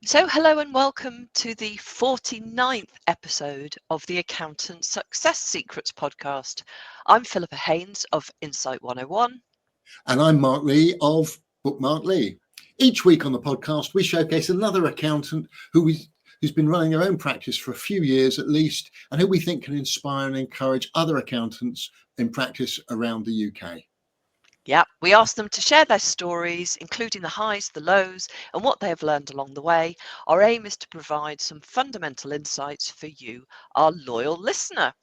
So hello and welcome to the 49th episode of the Accountant Success Secrets podcast. I'm Philippa Haynes of Insight 101. And I'm Mark Lee of BookMarkLee. Each week on the podcast, we showcase another accountant who's been running their own practice for a few years at least, and who we think can inspire and encourage other accountants in practice around the UK. Yeah, we asked them to share their stories, including the highs, the lows, and what they have learned along the way. Our aim is to provide some fundamental insights for you, our loyal listener.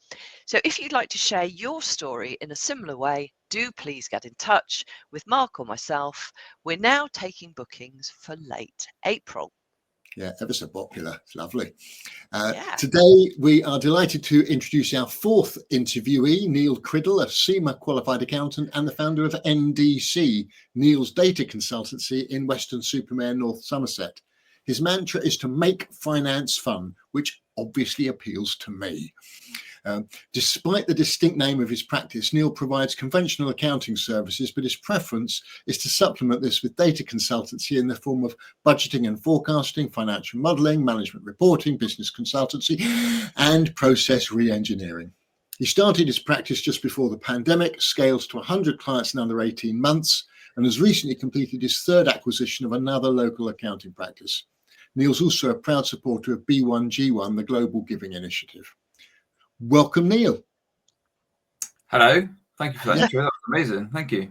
So if you'd like to share your story in a similar way, do please get in touch with Mark or myself. We're now taking bookings for late April. Yeah, ever so popular. It's lovely. Yeah. Today, we are delighted to introduce our fourth interviewee, Neil Criddle, a SEMA qualified accountant and the founder of NDC, Neil's data consultancy in Weston Super Mare, North Somerset. His mantra is to make finance fun, which obviously appeals to me. Despite the distinct name of his practice, Neil provides conventional accounting services, but his preference is to supplement this with data consultancy in the form of budgeting and forecasting, financial modelling, management reporting, business consultancy, and process re-engineering. He started his practice just before the pandemic, scales to 100 clients in under 18 months, and has recently completed his third acquisition of another local accounting practice. Neil's also a proud supporter of B1G1, the Global Giving Initiative. Welcome, Neil. Hello. Thank you for that intro. That was amazing. Thank you.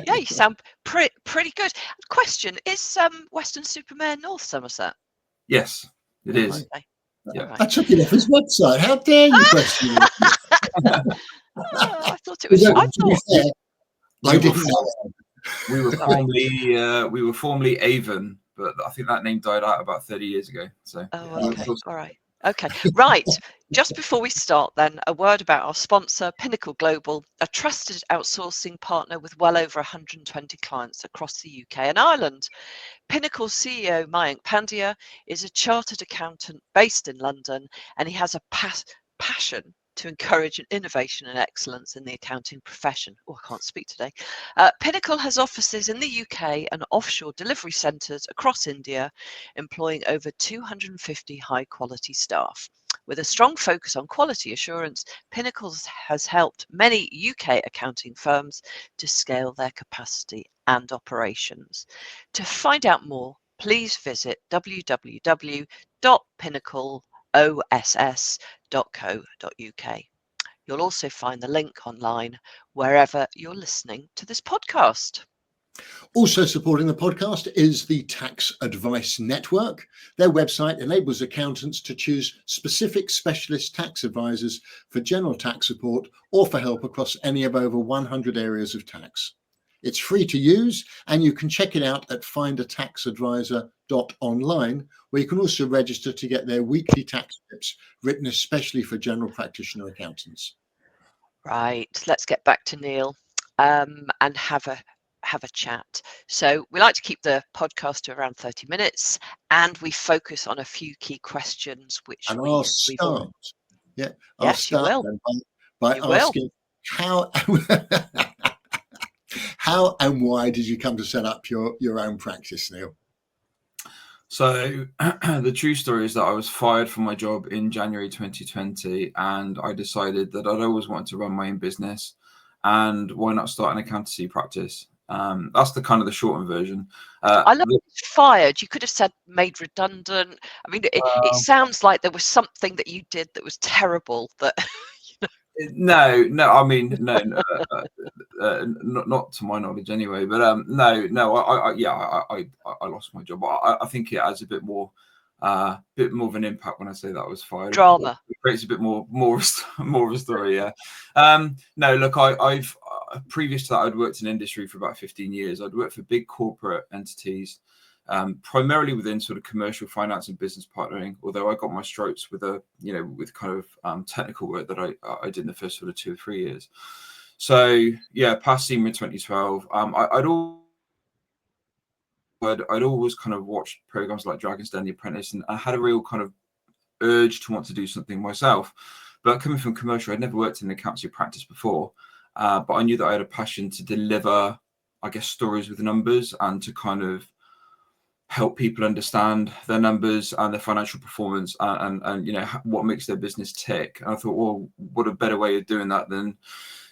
Yeah, you sound pretty good. Question, is Weston Super Mare North Somerset? Yes, it is. Okay. Yeah. I took it off his website. How dare you question me? I thought it was. I didn't know. We were formerly Avon, but I think that name died out about 30 years ago. So. Okay. All right. Okay, right. Just before we start then, a word about our sponsor, Pinnacle Global, a trusted outsourcing partner with well over 120 clients across the UK and Ireland. Pinnacle CEO Mayank Pandya is a chartered accountant based in London, and he has a passion to encourage innovation and excellence in the accounting profession. Oh, I can't speak today. Pinnacle has offices in the UK and offshore delivery centres across India, employing over 250 high-quality staff. With a strong focus on quality assurance, Pinnacle has helped many UK accounting firms to scale their capacity and operations. To find out more, please visit www.pinnacleoss.co.uk. You'll also find the link online wherever you're listening to this podcast. Also supporting the podcast is the Tax Advice Network. Their website enables accountants to choose specific specialist tax advisors for general tax support or for help across any of over 100 areas of tax. It's free to use, and you can check it out at findataxadvisor.online, where you can also register to get their weekly tax tips written especially for general practitioner accountants. Right, let's get back to Neil and have a chat. So we like to keep the podcast to around 30 minutes, and we focus on a few key questions which I'll start. I'll start by asking how and why did you come to set up your own practice, Neil? So the true story is that I was fired from my job in January 2020, and I decided that I'd always wanted to run my own business, and why not start an accountancy practice? That's the kind of the shortened version. I love fired. You could have said made redundant. I mean, it sounds like there was something that you did that was terrible. That No. I mean, no, not to my knowledge anyway. But I lost my job. I think it has a bit more of an impact when I say that I was fired. Drama. It creates a bit more of a story. Yeah. No, look, I've previous to that, I'd worked in industry for about 15 years. I'd worked for big corporate entities, primarily within sort of commercial finance and business partnering. Although I got my strokes with with kind of technical work that I did in the first sort of 2 or 3 years. So yeah, past SEMA in 2012, I'd always kind of watched programs like Dragon's Den, The Apprentice, and I had a real kind of urge to want to do something myself. But coming from commercial, I'd never worked in an accountancy practice before, but I knew that I had a passion to deliver, I guess, stories with numbers and to kind of help people understand their numbers and their financial performance, and what makes their business tick. And I thought, well, what a better way of doing that than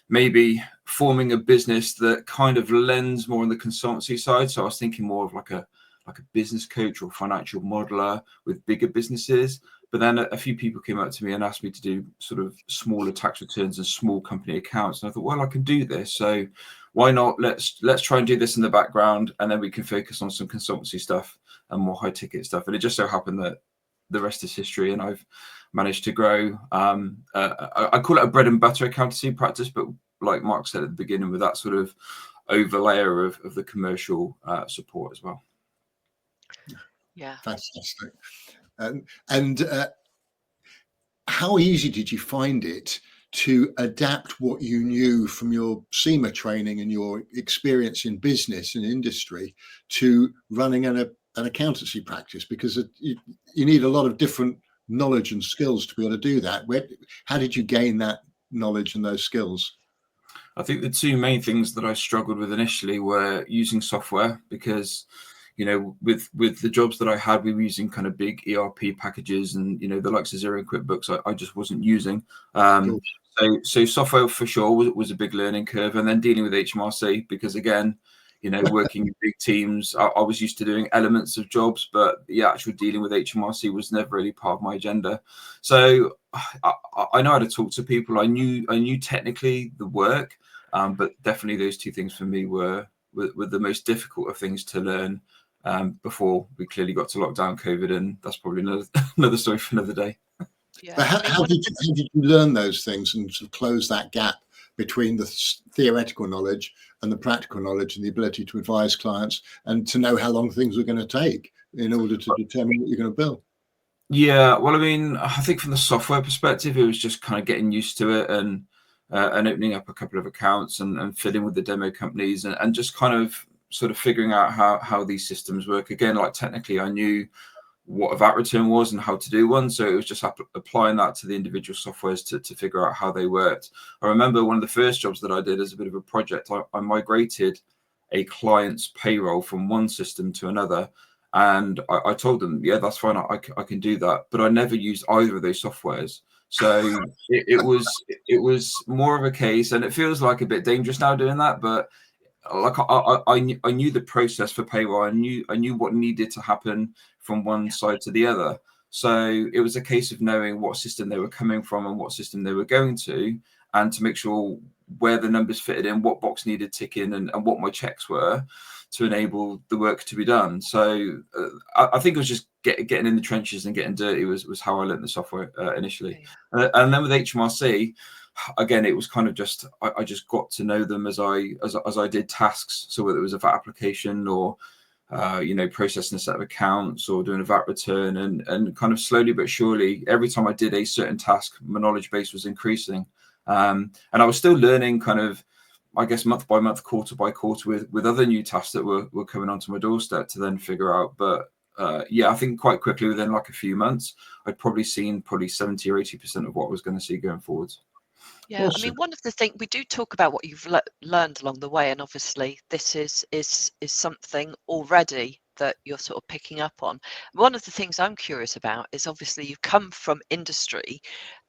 maybe forming a business that kind of lends more on the consultancy side. So I was thinking more of like a business coach or financial modeler with bigger businesses. But then a few people came up to me and asked me to do sort of smaller tax returns and small company accounts. And I thought, well, I can do this. So why not? Let's try and do this in the background, and then we can focus on some consultancy stuff and more high ticket stuff. And it just so happened that the rest is history, and I've managed to grow. I call it a bread and butter accountancy practice, but like Mark said at the beginning, with that sort of overlayer of the commercial support as well. Yeah, fantastic. And how easy did you find it to adapt what you knew from your SEMA training and your experience in business and industry to running an accountancy practice? Because you need a lot of different knowledge and skills to be able to do that. How did you gain that knowledge and those skills? I think the two main things that I struggled with initially were using software, because with the jobs that I had, we were using kind of big ERP packages, and the likes of Xero and QuickBooks I just wasn't using. So software for sure was a big learning curve, and then dealing with HMRC, because again, working in big teams, I was used to doing elements of jobs, but the actual dealing with HMRC was never really part of my agenda. So I know how to talk to people. I knew technically the work, but definitely those two things for me were the most difficult of things to learn before we clearly got to lockdown, COVID, and that's probably another story for another day. Yeah. But how did you learn those things and sort of close that gap between the theoretical knowledge and the practical knowledge and the ability to advise clients and to know how long things are going to take in order to determine what you're going to build? Yeah, well, I mean, I think from the software perspective, it was just kind of getting used to it and opening up a couple of accounts and filling with the demo companies and just kind of sort of figuring out how these systems work. Again, like technically, I knew what a VAT return was and how to do one. So it was just applying that to the individual softwares to figure out how they worked. I remember one of the first jobs that I did as a bit of a project, I migrated a client's payroll from one system to another. And I told them, yeah, that's fine, I can do that. But I never used either of those softwares. So it was more of a case, and it feels like a bit dangerous now doing that, but like I knew the process for payroll. I knew what needed to happen from one side to the other. So it was a case of knowing what system they were coming from and what system they were going to, and to make sure where the numbers fitted in, what box needed ticking, and what my checks were to enable the work to be done. So I think it was just getting in the trenches and getting dirty was how I learned the software initially. And then with HMRC, again, it was kind of just I just got to know them as I did tasks. So whether it was a VAT application or processing a set of accounts or doing a VAT return, and kind of slowly but surely, every time I did a certain task, my knowledge base was increasing, and I was still learning kind of, I guess, month by month, quarter by quarter with other new tasks that were coming onto my doorstep to then figure out. But I think quite quickly, within like a few months, I'd probably seen 70 or 80% of what I was going to see going forwards. Yeah, awesome. I mean, one of the things we do talk about what you've learned along the way, and obviously this is something already that you're sort of picking up on. One of the things I'm curious about is obviously you've come from industry,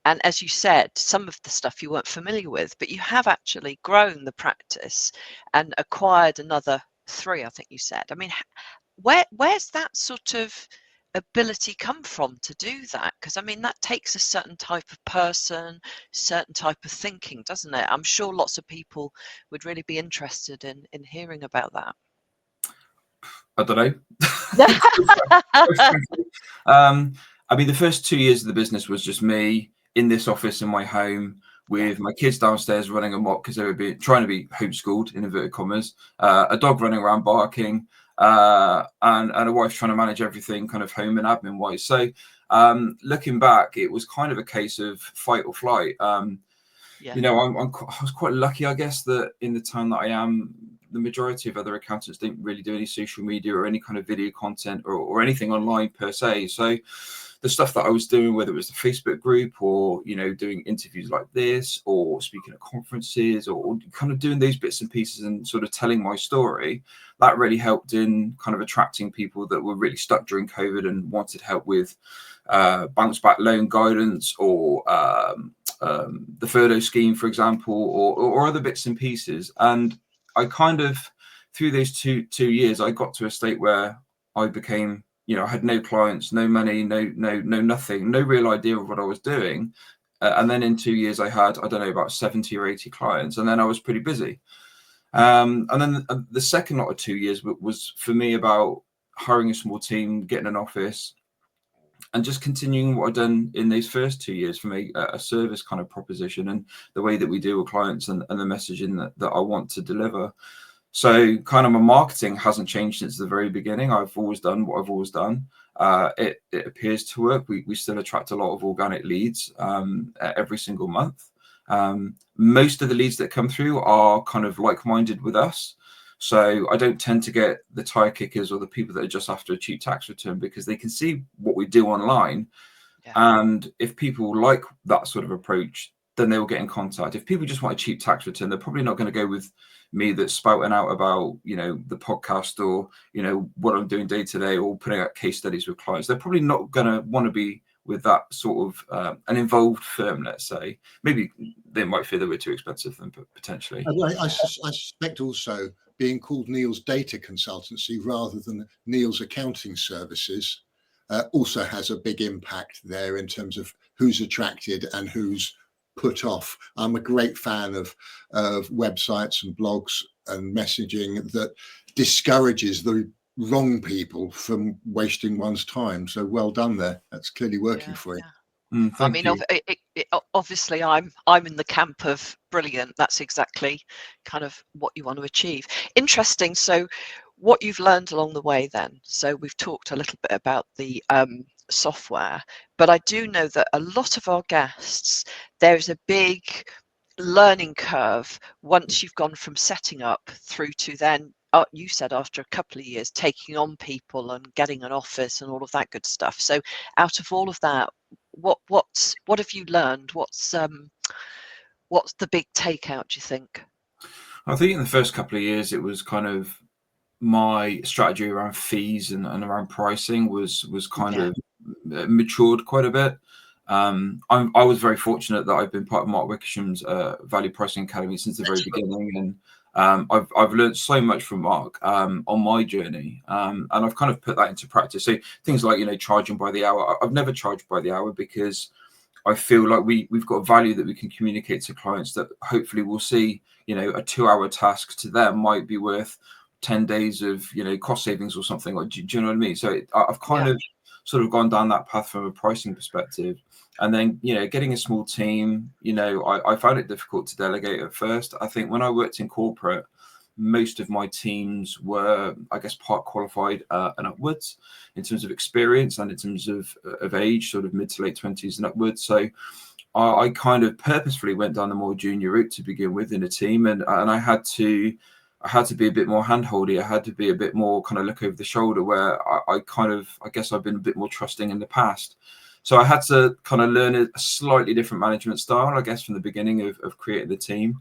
and as you said, some of the stuff you weren't familiar with, but you have actually grown the practice and acquired another 3, I think you said. I mean, where's that sort of ability come from to do that? Because I mean, that takes a certain type of person, certain type of thinking, doesn't it? I'm sure lots of people would really be interested in hearing about that. I don't know. I mean, the first 2 years of the business was just me in this office in my home with my kids downstairs running amok because they were trying to be homeschooled, in inverted commas, a dog running around barking, and a wife trying to manage everything kind of home and admin wise. So looking back, it was kind of a case of fight or flight. I was quite lucky, I guess, that in the time that I am, the majority of other accountants didn't really do any social media or any kind of video content or anything online per se. So the stuff that I was doing, whether it was the Facebook group or, you know, doing interviews like this or speaking at conferences or kind of doing those bits and pieces and sort of telling my story, that really helped in kind of attracting people that were really stuck during COVID and wanted help with bounce back loan guidance or the furlough scheme, for example, or other bits and pieces. And I kind of, through those two years, I got to a state where I became, you know, I had no clients, no money, no nothing, no real idea of what I was doing. And then in 2 years, I had, I don't know, about 70 or 80 clients, and then I was pretty busy. And then the second lot of 2 years was for me about hiring a small team, getting an office, and just continuing what I've done in these first 2 years from a service kind of proposition and the way that we deal with clients and the messaging that I want to deliver. So kind of my marketing hasn't changed since the very beginning. I've always done what I've always done. It appears to work. We still attract a lot of organic leads every single month. Most of the leads that come through are kind of like-minded with us. So I don't tend to get the tire kickers or the people that are just after a cheap tax return, because they can see what we do online. Yeah. And if people like that sort of approach, then they will get in contact. If people just want a cheap tax return, they're probably not going to go with me that's spouting out about, you know, the podcast or, you know, what I'm doing day to day or putting out case studies with clients. They're probably not going to want to be with that sort of an involved firm, let's say. Maybe they might feel that we're too expensive then, potentially. I suspect also being called Neil's Data Consultancy rather than Neil's Accounting Services also has a big impact there in terms of who's attracted and who's put off. I'm a great fan of websites and blogs and messaging that discourages the wrong people from wasting one's time. So well done there. That's clearly working for you. I mean, obviously, I'm in the camp of brilliant. That's exactly kind of what you want to achieve. Interesting. So, what you've learned along the way, then. So, we've talked a little bit about the software, but I do know that a lot of our guests, there's a big learning curve once you've gone from setting up through to then. You said after a couple of years taking on people and getting an office and all of that good stuff. So, out of all of that, what have you learned? What's the big takeout, do you think? I think in the first couple of years it was kind of my strategy around fees and around pricing was kind of matured quite a bit. I was very fortunate that I've been part of Mark Wickisham's Value Pricing Academy since the very beginning, and I've learned so much from Mark on my journey, and I've kind of put that into practice. So things like, you know, charging by the hour. I've never charged by the hour because I feel like we've got value that we can communicate to clients that hopefully will see, you know, a 2-hour task to them might be worth 10 days of, you know, cost savings or something. Like, do you know what I mean? So I've kind of sort of gone down that path from a pricing perspective. And then, you know, getting a small team, you know, I found it difficult to delegate at first. I think when I worked in corporate, most of my teams were, I guess, part qualified and upwards in terms of experience and in terms of age, sort of mid to late 20s and upwards. So I kind of purposefully went down the more junior route to begin with in a team, and I had to be a bit more handholdy. I had to be a bit more kind of look over the shoulder, where I guess I've been a bit more trusting in the past. So I had to kind of learn a slightly different management style, I guess, from the beginning of creating the team.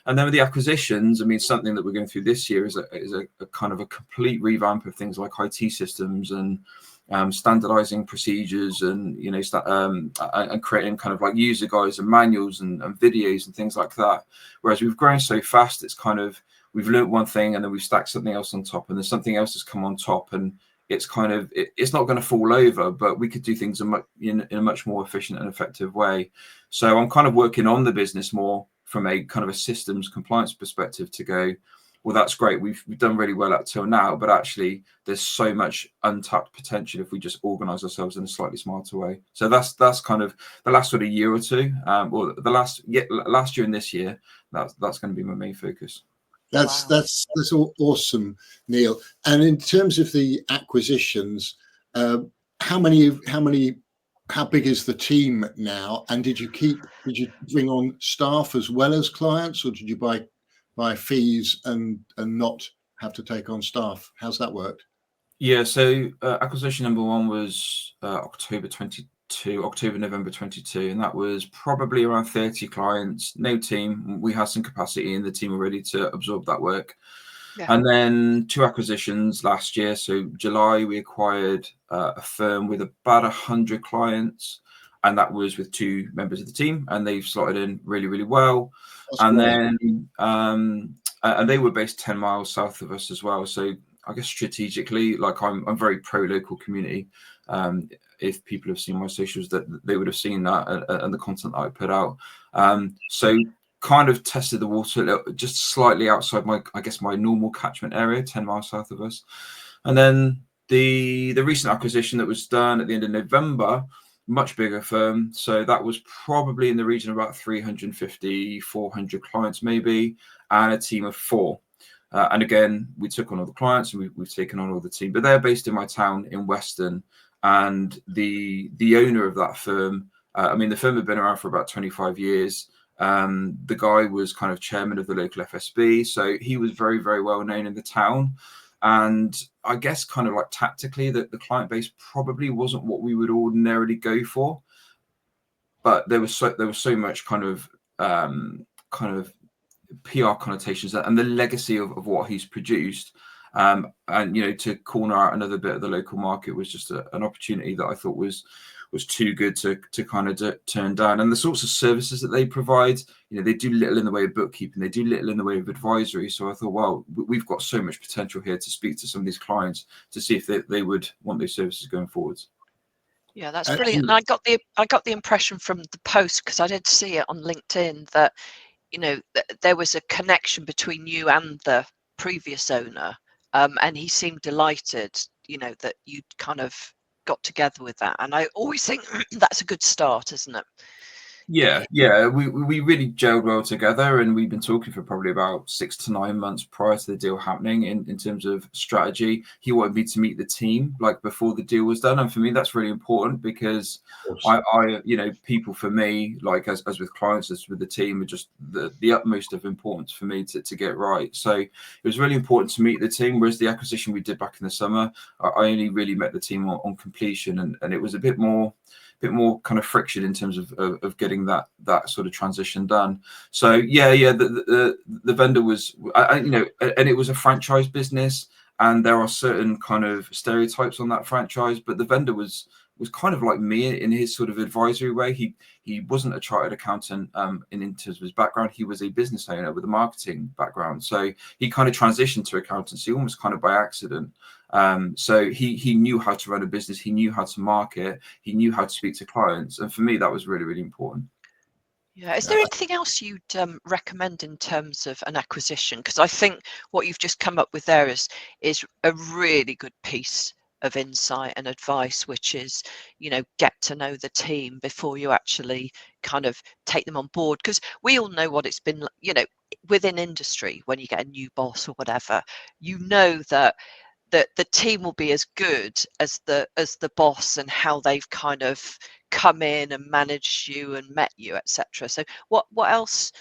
And then with the acquisitions, I mean, something that we're going through this year is a kind of a complete revamp of things like IT systems and standardizing procedures and, you know, and creating kind of like user guides and manuals and videos and things like that. Whereas we've grown so fast, it's kind of, we've learned one thing and then we've stacked something else on top, and then something else has come on top, and it's kind of, it's not going to fall over, but we could do things in a much more efficient and effective way. So I'm kind of working on the business more from a kind of a systems compliance perspective to go, well, that's great. We've done really well up till now, but actually there's so much untapped potential if we just organize ourselves in a slightly smarter way. So that's kind of the last sort of year or two, or the last year and this year, that's going to be my main focus. That's all awesome, Neil. And in terms of the acquisitions, how big is the team now? And did you bring on staff as well as clients, or did you buy fees and not have to take on staff? How's that worked? Yeah, so acquisition number one was October, November 22, and that was probably around 30 clients, no team. We had some capacity in the team already to absorb that work. Yeah. And then 2 acquisitions last year. So July, we acquired a firm with about 100 clients, and that was with 2 members of the team, and they've slotted in really, really well. That's And great. then and they were based 10 miles south of us as well. So I guess strategically, like I'm very pro local community. If people have seen my socials, that they would have seen that and the content that I put out. So kind of tested the water just slightly outside my normal catchment area, 10 miles south of us. And then the recent acquisition that was done at the end of November, much bigger firm. So that was probably in the region of about 350, 400 clients maybe, and a team of 4. And again, we took on all the clients, and we've taken on all the team, but they're based in my town in Weston. And the owner of that firm, the firm had been around for about 25 years. The guy was kind of chairman of the local FSB, so he was very, very well known in the town. And I guess kind of like tactically, that the client base probably wasn't what we would ordinarily go for, but there was so much kind of PR connotations and the legacy of what he's produced. And to corner out another bit of the local market was just an opportunity that I thought was too good to kind of turn down. And the sorts of services that they provide, they do little in the way of bookkeeping, they do little in the way of advisory. So I thought, well, we've got so much potential here to speak to some of these clients to see if they would want those services going forwards. Yeah, that's brilliant. And I got the impression from the post, because I did see it on LinkedIn, that there was a connection between you and the previous owner, and he seemed delighted, that you'd kind of got together with that. And I always think that's a good start, isn't it? Yeah, we really gelled well together, and we've been talking for probably about 6 to 9 months prior to the deal happening in terms of strategy. He wanted me to meet the team like before the deal was done, and for me that's really important, because I people for me, like as with clients, as with the team, are just the utmost of importance for me to get right. So it was really important to meet the team, whereas the acquisition we did back in the summer, I only really met the team on completion, and it was a bit more kind of friction in terms of getting that sort of transition done. So the vendor was, and it was a franchise business, and there are certain kind of stereotypes on that franchise, but the vendor was kind of like me in his sort of advisory way. He wasn't a chartered accountant in terms of his background. He was a business owner with a marketing background. So he kind of transitioned to accountancy almost kind of by accident. So he knew how to run a business, he knew how to market, he knew how to speak to clients. And for me, that was really, really important. Yeah. Is there anything else you'd recommend in terms of an acquisition? Because I think what you've just come up with there is a really good piece of insight and advice, which is, get to know the team before you actually kind of take them on board. Because we all know what it's been, within industry, when you get a new boss or whatever, that the team will be as good as the boss, and how they've kind of come in and managed you and met you, etc. So what else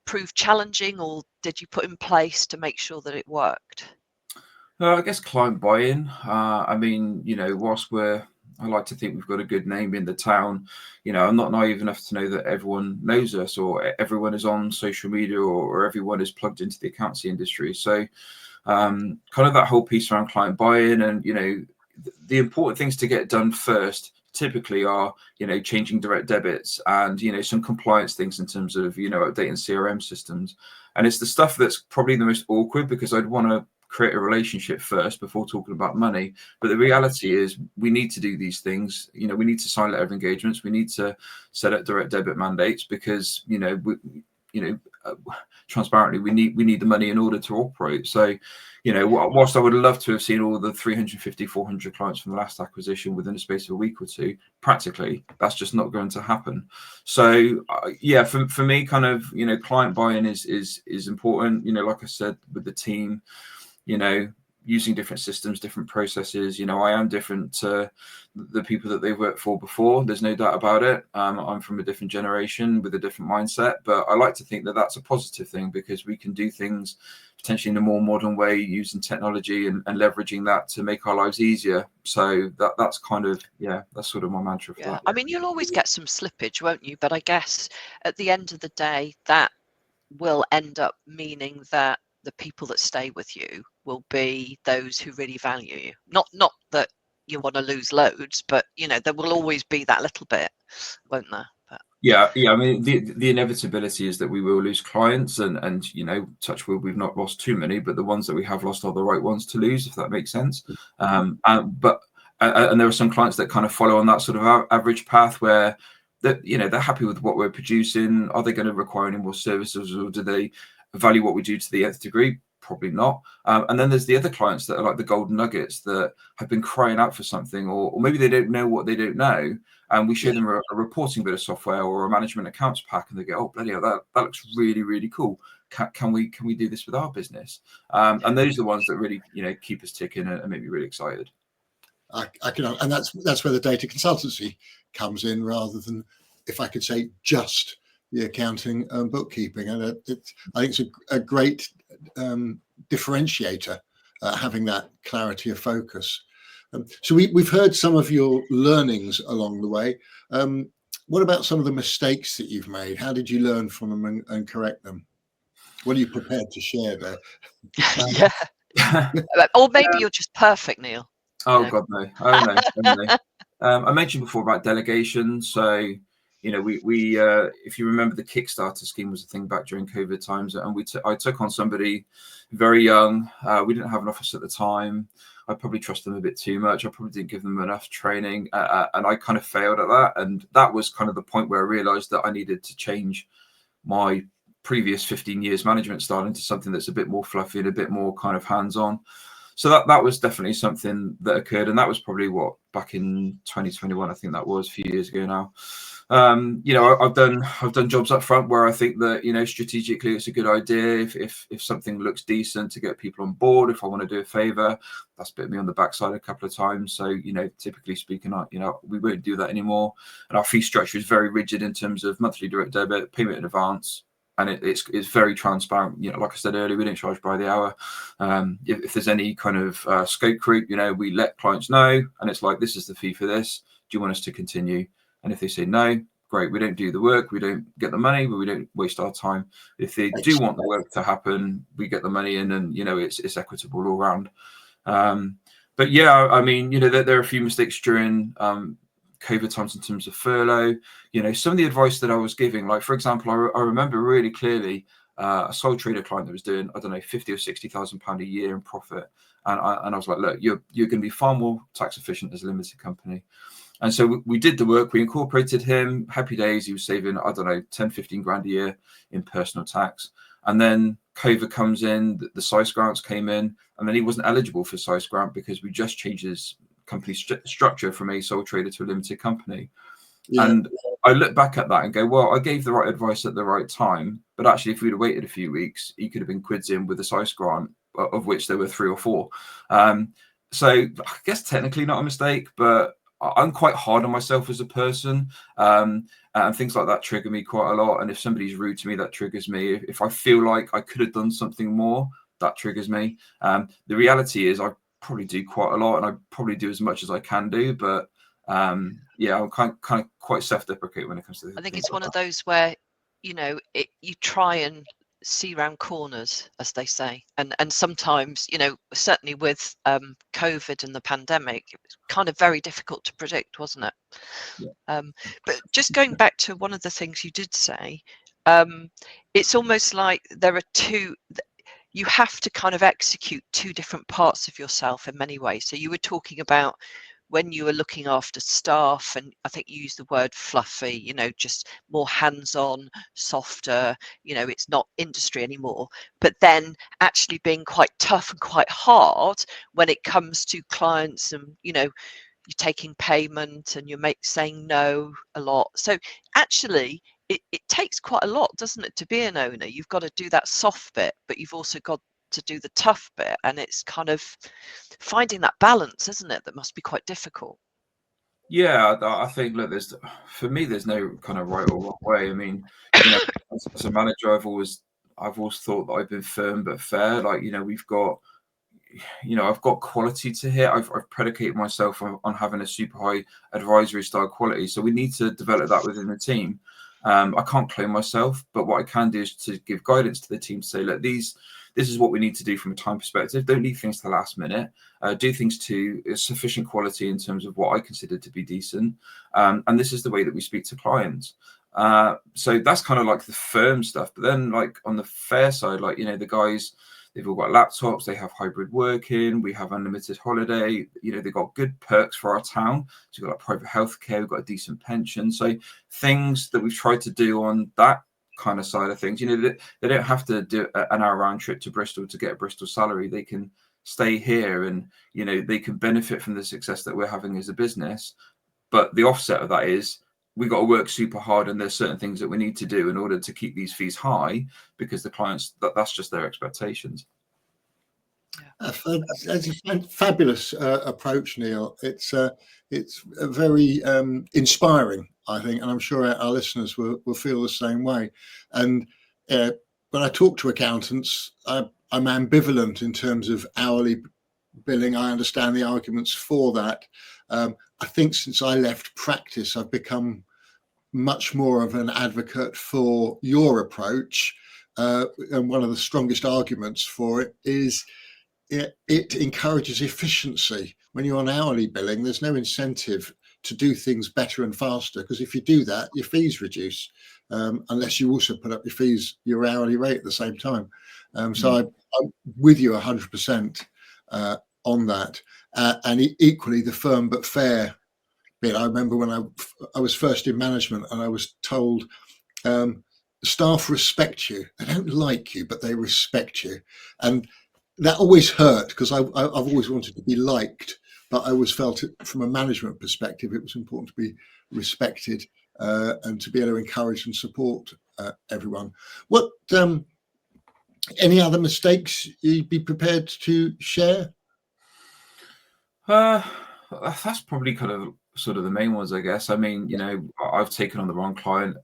proved challenging, or did you put in place to make sure that it worked? I guess client buy-in. Whilst I like to think we've got a good name in the town, I'm not naive enough to know that everyone knows us, or everyone is on social media, or everyone is plugged into the accountancy industry. So kind of that whole piece around client buy-in, and the important things to get done first typically are changing direct debits, and some compliance things in terms of updating CRM systems. And it's the stuff that's probably the most awkward, because I'd want to create a relationship first before talking about money. But the reality is we need to do these things. We need to sign letter of engagements, we need to set up direct debit mandates, because transparently we need the money in order to operate. So whilst I would have to have seen all the 350, 400 clients from the last acquisition within a space of a week or two, practically that's just not going to happen. So for me, kind of client buy-in is important. Like I said, with the team, using different systems, different processes. I am different to the people that they've worked for before. There's no doubt about it. I'm from a different generation with a different mindset, but I like to think that that's a positive thing, because we can do things potentially in a more modern way, using technology and leveraging that to make our lives easier. So that's kind of, that's sort of my mantra for that. I mean, you'll always get some slippage, won't you? But I guess at the end of the day, that will end up meaning that the people that stay with you will be those who really value you. Not that you want to lose loads, but there will always be that little bit, won't there? But yeah. I mean, the inevitability is that we will lose clients, and touch wood, we've not lost too many, but the ones that we have lost are the right ones to lose, if that makes sense. And there are some clients that kind of follow on that sort of average path, where they're happy with what we're producing. Are they going to require any more services, or do they value what we do to the nth degree? Probably not. And then there's the other clients that are like the golden nuggets, that have been crying out for something, or maybe they don't know what they don't know, and we show them a reporting bit of software or a management accounts pack, and they go, oh bloody hell, that looks really, really cool. Can we do this with our business? And those are the ones that really keep us ticking and make me really excited. I can, and that's where the data consultancy comes in, rather than, if I could say, just the accounting and bookkeeping. And I think it's a great differentiator, having that clarity of focus. So we've heard some of your learnings along the way. What about some of the mistakes that you've made? How did you learn from them and correct them? What are you prepared to share there? Or maybe you're just perfect, Neil. Oh God, no! Oh no! I mentioned before about delegation. So we if you remember, the Kickstarter scheme was a thing back during COVID times, and I took on somebody very young. We didn't have an office at the time. I probably trusted them a bit too much. I probably didn't give them enough training, and I kind of failed at that. And that was kind of the point where I realised that I needed to change my previous 15 years management style into something that's a bit more fluffy and a bit more kind of hands-on. So that was definitely something that occurred, and that was probably back in 2021. I think that was a few years ago now. I've done jobs up front where I think that strategically it's a good idea if something looks decent to get people on board. If I want to do a favor, that's bit me on the backside a couple of times. So typically speaking, we won't do that anymore. And our fee structure is very rigid in terms of monthly direct debit, payment in advance. And it's very transparent. Like I said earlier, we don't charge by the hour. If there's any kind of scope creep, we let clients know, and it's like, this is the fee for this. Do you want us to continue? And if they say no, great. We don't do the work, we don't get the money, but we don't waste our time. If they do want the work to happen, we get the money in, and it's equitable all around. But yeah, I mean, there are a few mistakes during COVID times in terms of furlough. Some of the advice that I was giving, like for example, I remember really clearly a sole trader client that was doing, I don't know, 50 or 60,000 pound a year in profit, and I was like, look, you're going to be far more tax efficient as a limited company. And so we did the work, we incorporated him. Happy days, he was saving, I don't know, 10, 15 grand a year in personal tax. And then COVID comes in, the SICE grants came in, and then he wasn't eligible for SICE grant because we just changed his company structure from a sole trader to a limited company. And I look back at that and go, well, I gave the right advice at the right time, but actually if we'd have waited a few weeks, he could have been quids in with the SICE grant, of which there were 3 or 4. So I guess technically not a mistake, but I'm quite hard on myself as a person, and things like that trigger me quite a lot. And if somebody's rude to me, that triggers me. If I feel like I could have done something more, that triggers me. The reality is I probably do quite a lot, and I probably do as much as I can do, but I'm kind of quite self-deprecating when it comes to I think it's one of those where you try and see round corners, as they say, and sometimes certainly with COVID and the pandemic, it was kind of very difficult to predict, wasn't it? But just going back to one of the things you did say, it's almost like there are you have to kind of execute 2 different parts of yourself in many ways. So you were talking about when you were looking after staff, and I think you used the word fluffy, just more hands-on, softer, it's not industry anymore, but then actually being quite tough and quite hard when it comes to clients, and you're taking payment and you're saying no a lot. So actually it takes quite a lot, doesn't it, to be an owner? You've got to do that soft bit, but you've also got to do the tough bit, and it's kind of finding that balance, isn't it, that must be quite difficult. Yeah, I think, look, for me, there's no kind of right or wrong way. I mean, as a manager, I've always thought that I've been firm but fair. Like, we've got, I've got quality to hit. I've predicated myself on having a super high advisory style quality. So we need to develop that within the team. I can't claim myself, but what I can do is to give guidance to the team to say, look, this is what we need to do from a time perspective. Don't leave things to the last minute. Do things to sufficient quality in terms of what I consider to be decent. And this is the way that we speak to clients. So that's kind of like the firm stuff. But then, like, on the fair side, like, the guys, they've all got laptops, they have hybrid working, we have unlimited holiday, they've got good perks for our town. So we've got like private healthcare, we've got a decent pension. So things that we've tried to do on that kind of side of things, they don't have to do an hour round trip to Bristol to get a Bristol salary. They can stay here and, they can benefit from the success that we're having as a business. But the offset of that is, we've got to work super hard, and there's certain things that we need to do in order to keep these fees high, because the clients, that's just their expectations. That's a fabulous approach, Neil. It's very inspiring, I think, and I'm sure our listeners will feel the same way. And when I talk to accountants, I'm ambivalent in terms of hourly billing. I understand the arguments for that. I think since I left practice, I've become much more of an advocate for your approach. And one of the strongest arguments for it is it encourages efficiency. When you're on hourly billing, there's no incentive to do things better and faster, because if you do that, your fees reduce, unless you also put up your hourly rate at the same time. So I'm with you 100% on that. And equally, the firm but fair bit. I remember when I was first in management, and I was told, staff respect you. They don't like you, but they respect you. And that always hurt, because I've always wanted to be liked, but I always felt from a management perspective, it was important to be respected and to be able to encourage and support everyone. What any other mistakes you'd be prepared to share? That's probably kind of sort of the main ones, I guess. I mean, I've taken on the wrong client,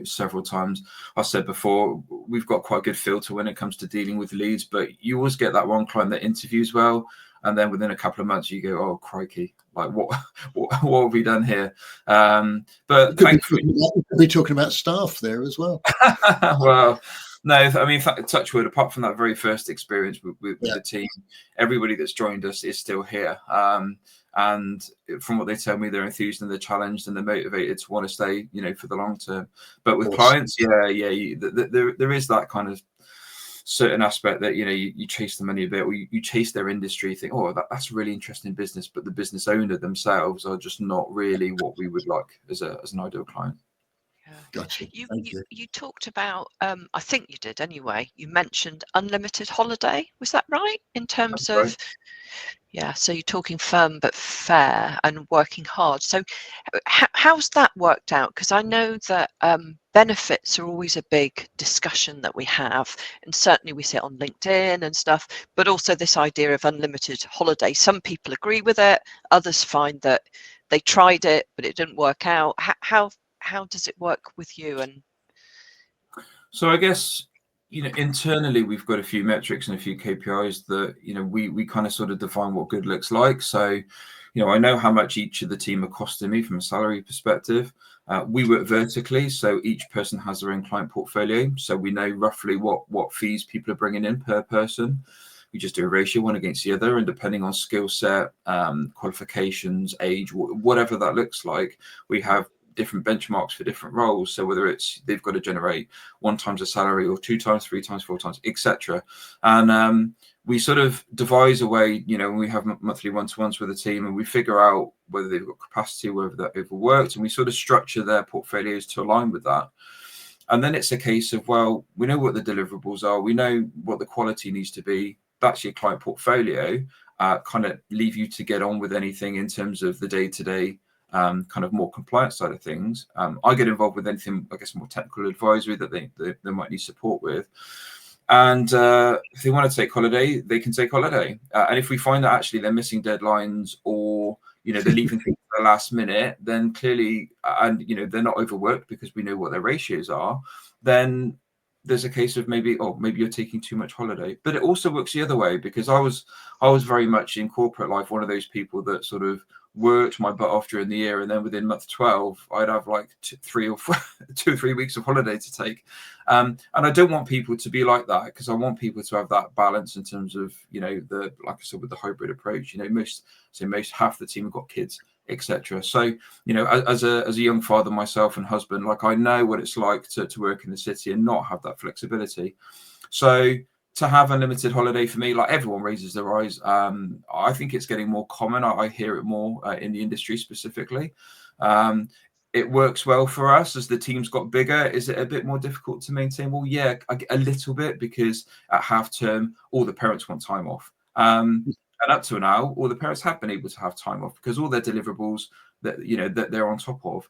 several times. I said before, we've got quite a good filter when it comes to dealing with leads, but you always get that one client that interviews well, and then within a couple of months you go, oh crikey, like what have we done here? But thankfully, we're talking about staff there as well. Well, no, I mean, touch wood, apart from that very first experience with the team, everybody that's joined us is still here. And from what they tell me, they're enthused and they're challenged and they're motivated to want to stay, for the long term. But with clients, there is that kind of certain aspect that, you chase the money a bit, or you chase their industry, you think, oh, that's a really interesting business, but the business owner themselves are just not really what we would like as an ideal client. Gotcha. You talked about, I think you did anyway, you mentioned unlimited holiday. Was that right? In terms of, so you're talking firm but fair and working hard. So how's that worked out? Because I know that benefits are always a big discussion that we have. And certainly we see it on LinkedIn and stuff, but also this idea of unlimited holiday. Some people agree with it. Others find that they tried it, but it didn't work out. How does it work with you? And so I guess, internally we've got a few metrics and a few KPIs that, we kind of sort of define what good looks like. So, I know how much each of the team are costing me from a salary perspective. We work vertically, so each person has their own client portfolio. So we know roughly what fees people are bringing in per person. We just do a ratio one against the other, and depending on skill set, qualifications, age, whatever that looks like, we have different benchmarks for different roles. So whether it's they've got to generate 1 times the salary, or 2 times, 3 times, 4 times, etc. And we sort of devise a way, we have monthly one-to-ones with the team, and we figure out whether they've got capacity, whether that overworked, and we sort of structure their portfolios to align with that. And then it's a case of, well, we know what the deliverables are, we know what the quality needs to be. That's your client portfolio. Kind of leave you to get on with anything in terms of the day-to-day kind of more compliance side of things. I get involved with anything, I guess, more technical advisory that they might need support with. And if they want to take holiday, they can take holiday. And if we find that actually they're missing deadlines, or they're leaving things at the last minute, then clearly, and they're not overworked because we know what their ratios are, then there's a case of maybe you're taking too much holiday. But it also works the other way, because I was very much in corporate life one of those people that sort of worked my butt off during the year, and then within month 12 I'd have like 2 or 3 weeks of holiday to take. And I don't want people to be like that, because I want people to have that balance in terms of the, like I said, with the hybrid approach. Most half the team have got kids, etc. So as a young father myself and husband, like, I know what it's like to work in the city and not have that flexibility. So to have unlimited holiday for me, like, everyone raises their eyes. I think it's getting more common. I hear it more in the industry specifically. It works well for us as the team's got bigger. Is it a bit more difficult to maintain? Well, yeah, a little bit, because at half term, all the parents want time off. And up to now, all the parents have been able to have time off because all their deliverables that they're on top of.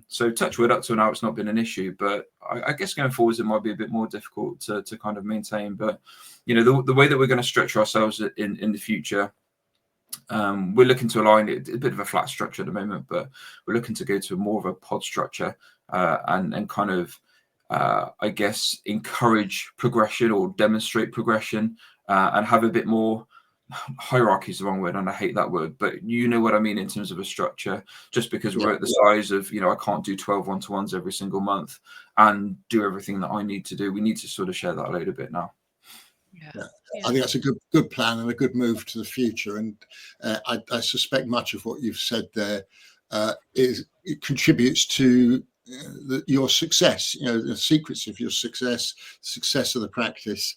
So touch wood, up to now, it's not been an issue. But I guess going forwards, it might be a bit more difficult to kind of maintain. But the way that we're going to structure ourselves in the future, we're looking to align it, a bit of a flat structure at the moment, but we're looking to go to more of a pod structure, and kind of I guess encourage progression or demonstrate progression, and have a bit more. Hierarchy is the wrong word, and I hate that word, but you know what I mean in terms of a structure. Just because we're at the size of, I can't do 12 one-to-ones every single month and do everything that I need to do. We need to sort of share that load a bit now. Yeah. I think that's a good plan and a good move to the future. And I suspect much of what you've said there it contributes to your success. The secrets of your success of the practice.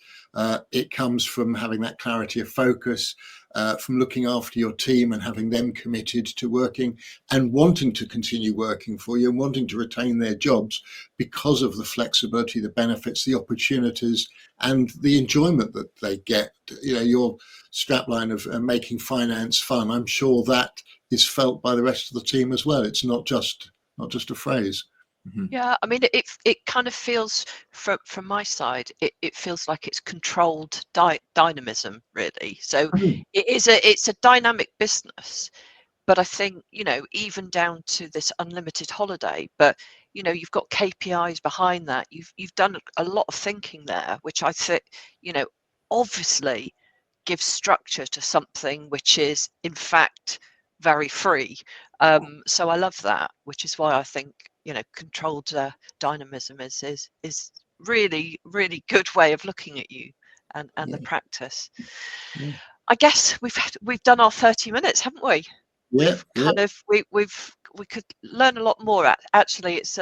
It comes from having that clarity of focus, from looking after your team and having them committed to working and wanting to continue working for you and wanting to retain their jobs because of the flexibility, the benefits, the opportunities, and the enjoyment that they get. Your strapline of making finance fun, I'm sure that is felt by the rest of the team as well. It's not just a phrase. Mm-hmm. Yeah, I mean, it kind of feels from my side, it feels like it's controlled dynamism, really. So it's a dynamic business, but I think even down to this unlimited holiday, but you've got KPIs behind that. You've done a lot of thinking there, which I think obviously gives structure to something which is in fact very free. So I love that, which is why I think controlled dynamism is really good way of looking at you and the practice. I guess we've done our 30 minutes, haven't we? We've kind of we could learn a lot more. Actually, it's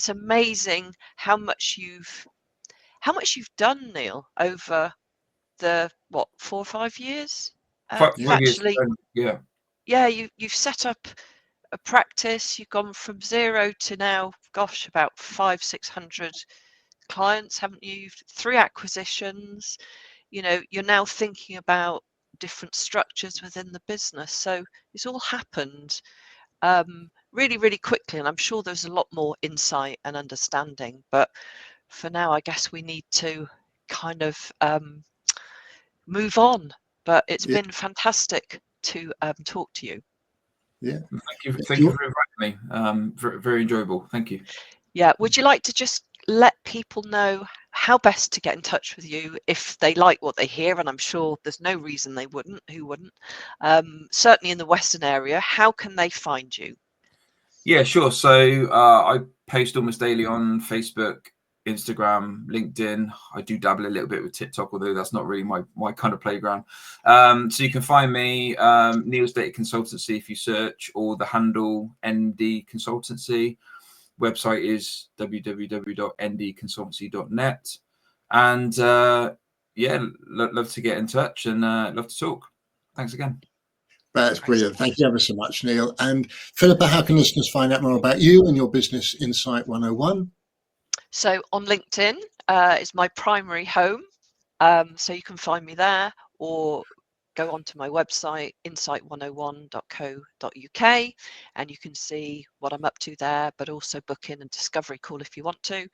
amazing how much you've done, Neil, over the 4 or 5 years. 5 Actually, years. yeah, you've set up a practice. You've gone from 0 to now, gosh, about 500-600 clients, haven't you? 3 acquisitions. You're now thinking about different structures within the business. So it's all happened really quickly, and I'm sure there's a lot more insight and understanding. But for now, I guess we need to kind of move on. But it's been fantastic to talk to you. Yeah. Thank you for inviting me. Very, very enjoyable. Thank you. Yeah. Would you like to just let people know how best to get in touch with you if they like what they hear? And I'm sure there's no reason they wouldn't. Who wouldn't? Certainly in the Western area, how can they find you? Yeah, sure. So I post almost daily on Facebook, Instagram, LinkedIn. I do dabble a little bit with TikTok, although that's not really my kind of playground. So you can find me, Neil's Data Consultancy, if you search, or the handle ND Consultancy. Website is www.ndconsultancy.net. And love to get in touch and love to talk. Thanks again. That's brilliant. Thank you ever so much, Neil. And Philippa, how can listeners find out more about you and your Business Insight 101? So on LinkedIn is my primary home. So you can find me there, or go onto my website, insight101.co.uk, and you can see what I'm up to there, but also book in a discovery call if you want to.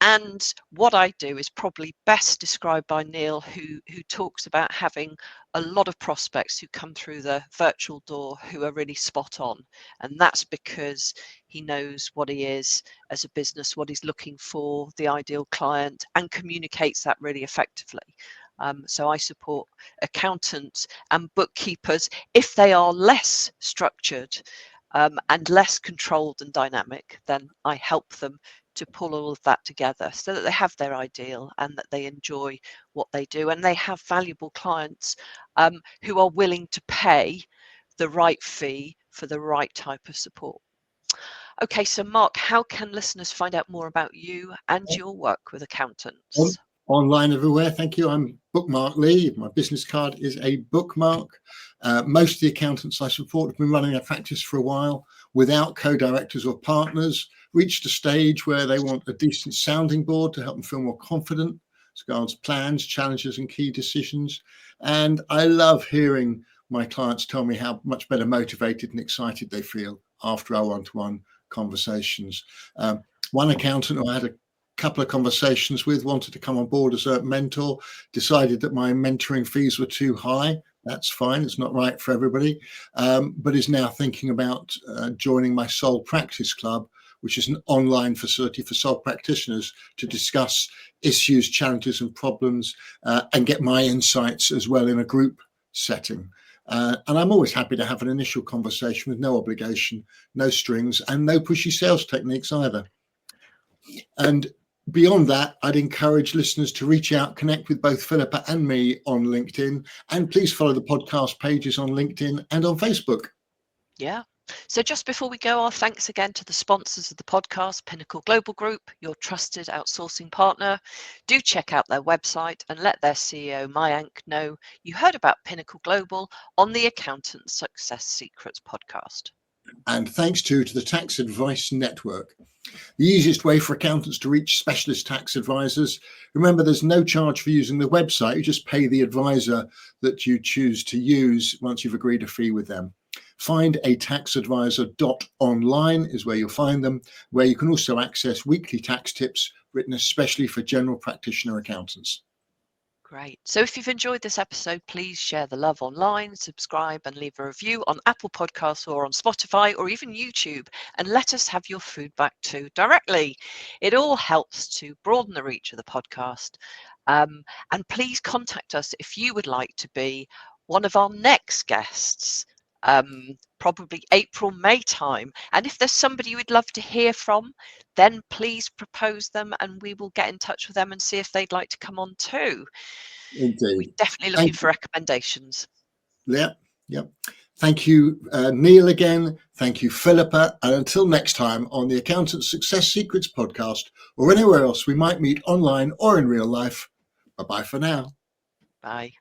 And what I do is probably best described by Neil, who talks about having a lot of prospects who come through the virtual door who are really spot on. And that's because he knows what he is as a business, what he's looking for, the ideal client, and communicates that really effectively. So I support accountants and bookkeepers if they are less structured and less controlled and dynamic. Then I help them to pull all of that together so that they have their ideal and that they enjoy what they do, and they have valuable clients who are willing to pay the right fee for the right type of support. Okay, so Mark, how can listeners find out more about you and your work with accountants? Online everywhere, thank you. I'm BookMarkLee. My business card is a bookmark. Most of the accountants I support have been running a practice for a while without co-directors or partners, reached a stage where they want a decent sounding board to help them feel more confident as regards plans, challenges and key decisions. And I love hearing my clients tell me how much better motivated and excited they feel after our one-to-one conversations. One accountant who I had a couple of conversations with wanted to come on board as a mentor, decided that my mentoring fees were too high. That's fine, it's not right for everybody, but is now thinking about joining my Soul Practice Club, which is an online facility for sole practitioners to discuss issues, challenges and problems and get my insights as well in a group setting. And I'm always happy to have an initial conversation with no obligation, no strings and no pushy sales techniques either. And beyond that, I'd encourage listeners to reach out, connect with both Philippa and me on LinkedIn, and please follow the podcast pages on LinkedIn and on Facebook. Yeah. So just before we go, our thanks again to the sponsors of the podcast, Pinnacle Global Group, your trusted outsourcing partner. Do check out their website and let their CEO, Mayank, know you heard about Pinnacle Global on the Accountant Success Secrets podcast. And thanks to the Tax Advice Network. The easiest way for accountants to reach specialist tax advisors. Remember, there's no charge for using the website. You just pay the advisor that you choose to use once you've agreed a fee with them. Find a taxadvisor.online is where you'll find them, where you can also access weekly tax tips written especially for general practitioner accountants. Great. So if you've enjoyed this episode, please share the love online, subscribe and leave a review on Apple Podcasts or on Spotify or even YouTube, and let us have your feedback too directly. It all helps to broaden the reach of the podcast. And please contact us if you would like to be one of our next guests, probably April, May time. And if there's somebody you would love to hear from, then please propose them and we will get in touch with them and see if they'd like to come on too. Indeed. We're definitely looking for recommendations. Yep. Thank you, Neil, again. Thank you, Philippa. And until next time on the Accountant Success Secrets podcast or anywhere else we might meet online or in real life. Bye-bye for now. Bye.